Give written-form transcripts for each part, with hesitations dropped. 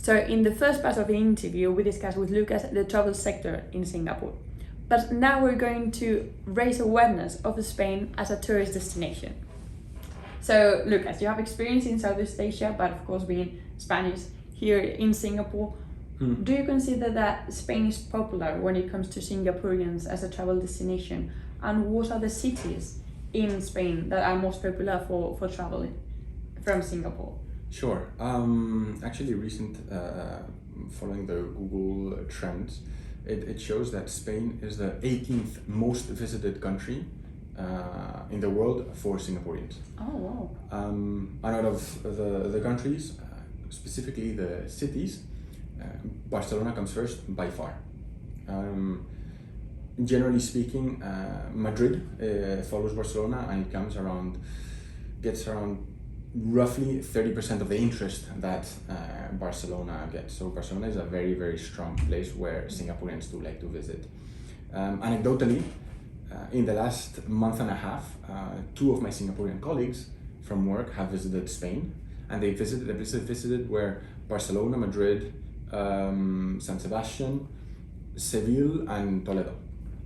So in the first part of the interview, we discussed with Lucas the travel sector in Singapore. But now we're going to raise awareness of Spain as a tourist destination. So Lucas, you have experience in Southeast Asia, but of course being Spanish here in Singapore. Do you consider that Spain is popular when it comes to Singaporeans as a travel destination? And what are the cities in Spain that are most popular for traveling from Singapore? Sure. Actually, following the Google trends, it shows that Spain is the 18th most visited country in the world for Singaporeans. Oh, wow. And out of the countries, specifically the cities, Barcelona comes first by far. Generally speaking, Madrid follows Barcelona, and it gets around roughly 30% of the interest that Barcelona gets. So Barcelona is a very, very strong place where Singaporeans do like to visit. Anecdotally, in the last month and a half, two of my Singaporean colleagues from work have visited Spain, and they visited where Barcelona, Madrid, San Sebastian, Seville, and Toledo.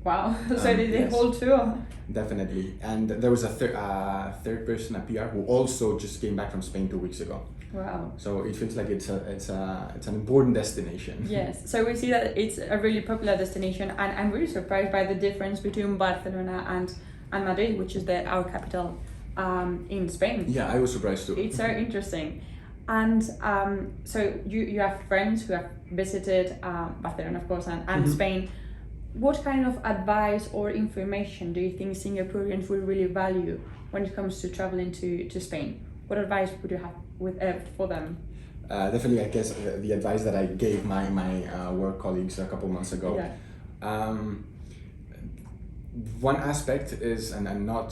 Wow, so did the whole tour? Definitely. And there was a third person, a PR, who also just came back from Spain 2 weeks ago. Wow. So it feels like it's an important destination. Yes, so we see that it's a really popular destination, and I'm really surprised by the difference between Barcelona and Madrid, which is our capital in Spain. Yeah, I was surprised too. It's so interesting. And so you have friends who have visited Barcelona, of course, and Spain. What kind of advice or information do you think Singaporeans will really value when it comes to traveling to Spain? What advice would you have for them? Definitely, I guess the advice that I gave my work colleagues a couple months ago. Yeah. One aspect is, and not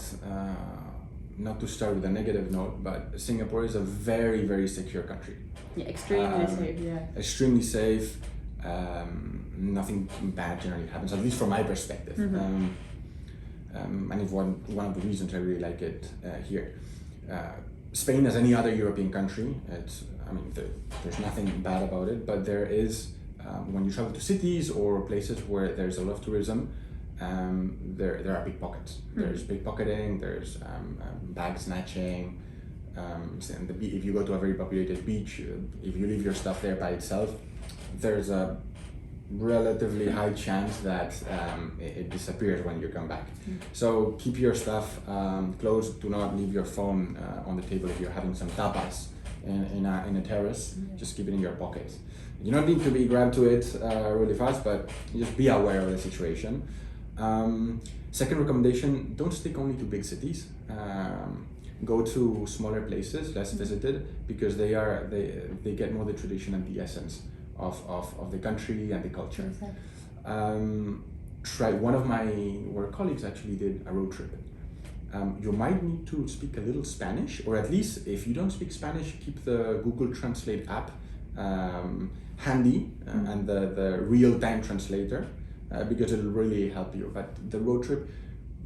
to start with a negative note, but Singapore is a very, very secure country. Yeah, extremely safe. Yeah. Extremely safe. Nothing bad generally happens, at least from my perspective. And it's one of the reasons I really like it here. Spain, as any other European country, there's nothing bad about it, but there is, when you travel to cities or places where there's a lot of tourism, there are pickpockets. There's pickpocketing, there's bag snatching. If you go to a very populated beach, if you leave your stuff there by itself, there's a relatively high chance that it disappears when you come back. So keep your stuff close. Do not leave your phone on the table if you're having some tapas in a terrace. Just keep it in your pocket. You don't need to be grabbed to it really fast, but just be aware of the situation. Second recommendation, don't stick only to big cities. Go to smaller places, less visited, because they get more the tradition and the essence of the country and the culture. Exactly. One of my work colleagues actually did a road trip. You might need to speak a little Spanish, or at least if you don't speak Spanish, keep the Google Translate app handy and the real-time translator, because it'll really help you. But the road trip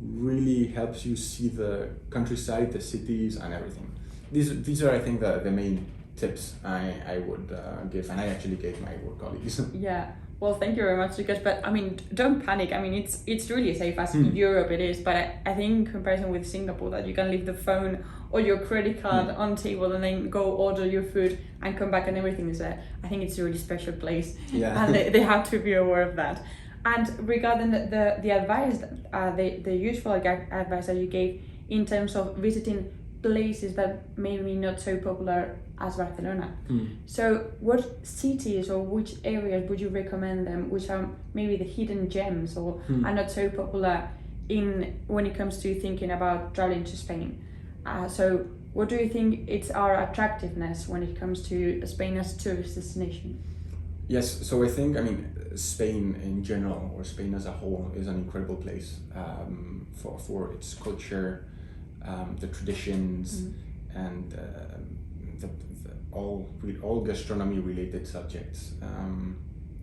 really helps you see the countryside, the cities, and everything. These are, I think, the main tips I would give, and I actually gave my work colleagues. Yeah, well, thank you very much, Lucas. But I mean, don't panic. I mean, it's really safe as in Europe it is. But I think in comparison with Singapore, that you can leave the phone or your credit card on table and then go order your food and come back and everything is there. I think it's a really special place. Yeah. And they have to be aware of that. And regarding the advice, the useful advice that you gave in terms of visiting places that maybe not so popular as Barcelona. So what cities or which areas would you recommend them, which are maybe the hidden gems or are not so popular when it comes to thinking about traveling to Spain? So what do you think it's our attractiveness when it comes to Spain as a tourist destination? Yes, so I think, Spain in general, or Spain as a whole, is an incredible place for its culture, the traditions, and all gastronomy related subjects.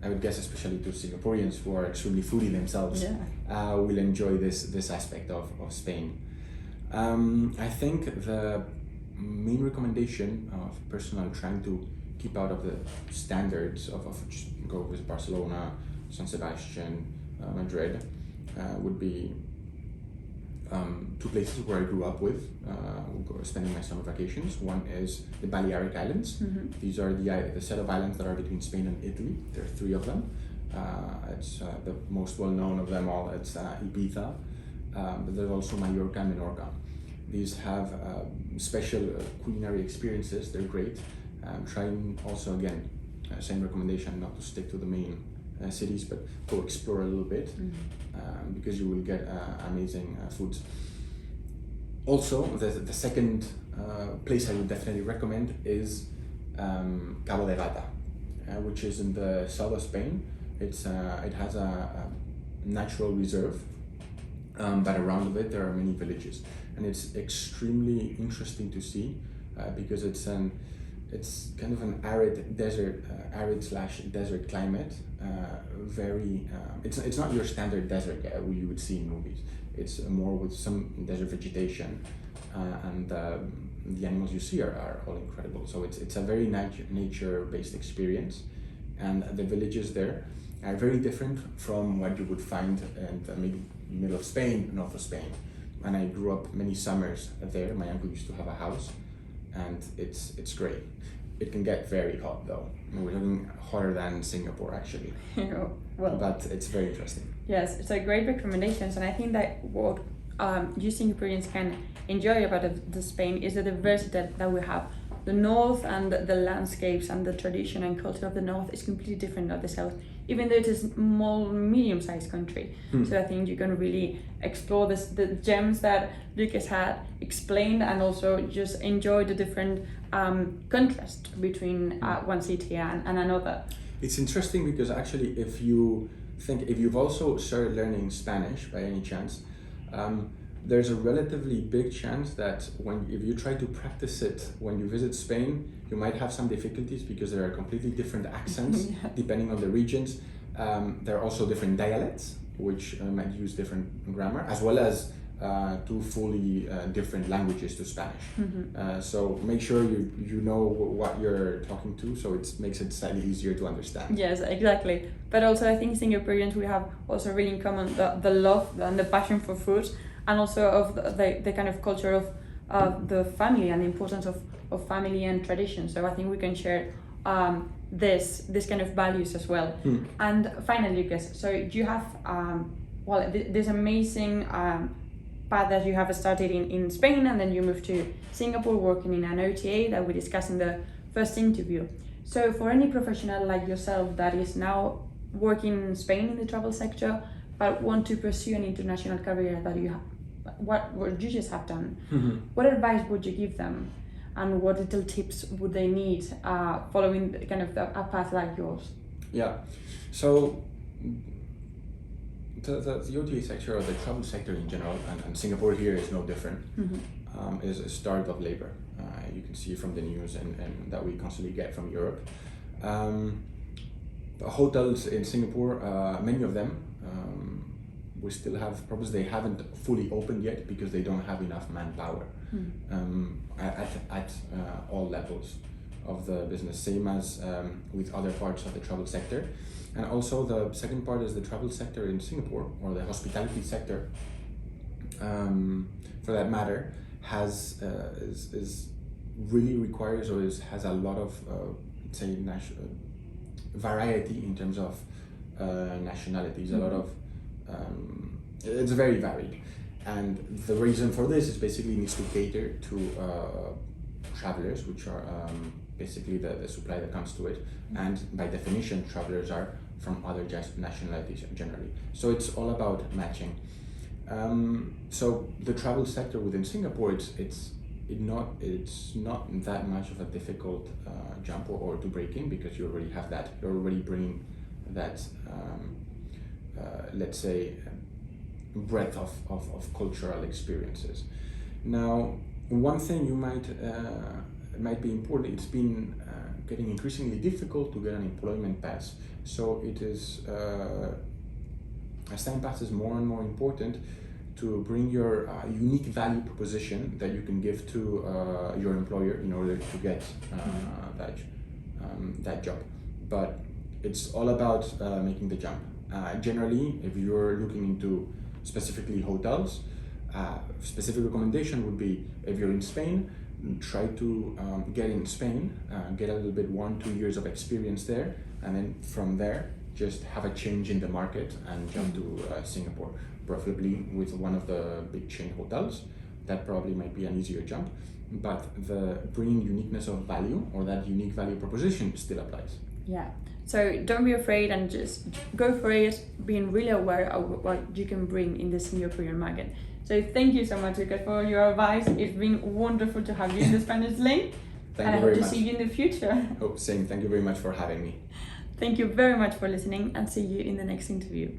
I would guess, especially to Singaporeans who are extremely foodie themselves, will enjoy this aspect of Spain. I think the main recommendation of a person trying to keep out of the standards of just go with Barcelona, San Sebastian, Madrid, would be two places where I grew up with, spending my summer vacations. One is the Balearic Islands. These are the set of islands that are between Spain and Italy. There are three of them. It's the most well-known of them all. It's Ibiza, but there's also Mallorca and Menorca. These have special culinary experiences. They're great. Trying also, again, same recommendation, not to stick to the main cities, but go explore a little bit, because you will get amazing foods. Also, the second place I would definitely recommend is Cabo de Gata, which is in the south of Spain. It has a natural reserve, but around it there are many villages, and it's extremely interesting to see because it's kind of an arid desert, arid/desert climate. It's not your standard desert you would see in movies. It's more with some desert vegetation, and the animals you see are all incredible. So it's a very nature-based experience, and the villages there are very different from what you would find in the middle of Spain, north of Spain. And I grew up many summers there. My uncle used to have a house, and it's great. It can get very hot though. We're talking hotter than Singapore actually. Well, but it's very interesting. Yes, it's a great recommendations, and I think that what you Singaporeans can enjoy about the Spain is the diversity that we have. The north and the landscapes and the tradition and culture of the north is completely different than the south, even though it is a small, medium-sized country. So I think you can really explore the gems that Lucas had explained, and also just enjoy the different contrast between one city and another. It's interesting because actually, if you've also started learning Spanish by any chance, there's a relatively big chance that if you try to practice it when you visit Spain, you might have some difficulties because there are completely different accents depending on the regions. There are also different dialects, which might use different grammar, as well as two fully different languages to Spanish. So make sure you know what you're talking to, so it makes it slightly easier to understand. Yes, exactly. But also I think Singaporeans, we have also really in common the love and the passion for food, and also of the kind of culture of the family and the importance of family and tradition. So I think we can share this kind of values as well. And finally, Lucas, so you have this amazing path that you have started in Spain, and then you moved to Singapore working in an OTA that we discussed in the first interview. So for any professional like yourself that is now working in Spain in the travel sector, but want to pursue an international career that you have, what you just have done, what advice would you give them, and what little tips would they need following kind of a path like yours? Yeah, so the OTA sector, or the travel sector in general, and Singapore here is no different, is a starved of labor. You can see from the news and that we constantly get from Europe. The hotels in Singapore, many of them, we still have problems. They haven't fully opened yet because they don't have enough manpower at all levels of the business, same as with other parts of the travel sector. And also the second part is the travel sector in Singapore, or the hospitality sector, for that matter, is really requires, or has a lot of variety in terms of nationalities. A lot of it's very varied, and the reason for this is basically needs to cater to travelers, which are basically the supply that comes to it, and by definition travelers are from other nationalities generally. So it's all about matching. So the travel sector within Singapore, it's not that much of a difficult jump or to break in, because you already have that. You're already bringing that let's say breadth of cultural experiences. Now, one thing you might be important. It's been getting increasingly difficult to get an employment pass. So it is as time passes, more and more important to bring your unique value proposition that you can give to your employer in order to get that job. But it's all about making the jump. Generally, if you're looking into specifically hotels, specific recommendation would be, if you're in Spain, try to get in Spain, get a little bit 1-2 years of experience there, and then from there just have a change in the market and jump to Singapore, preferably with one of the big chain hotels. That probably might be an easier jump, but the bringing uniqueness of value, or that unique value proposition, still applies. Yeah. So don't be afraid and just go for it, being really aware of what you can bring in the Singaporean market. So thank you so much, Lucas, for your advice. It's been wonderful to have you in the Spanish Sling. Thank and you I very hope much. to see you in the future. Oh, same. Thank you very much for having me. Thank you very much for listening, and see you in the next interview.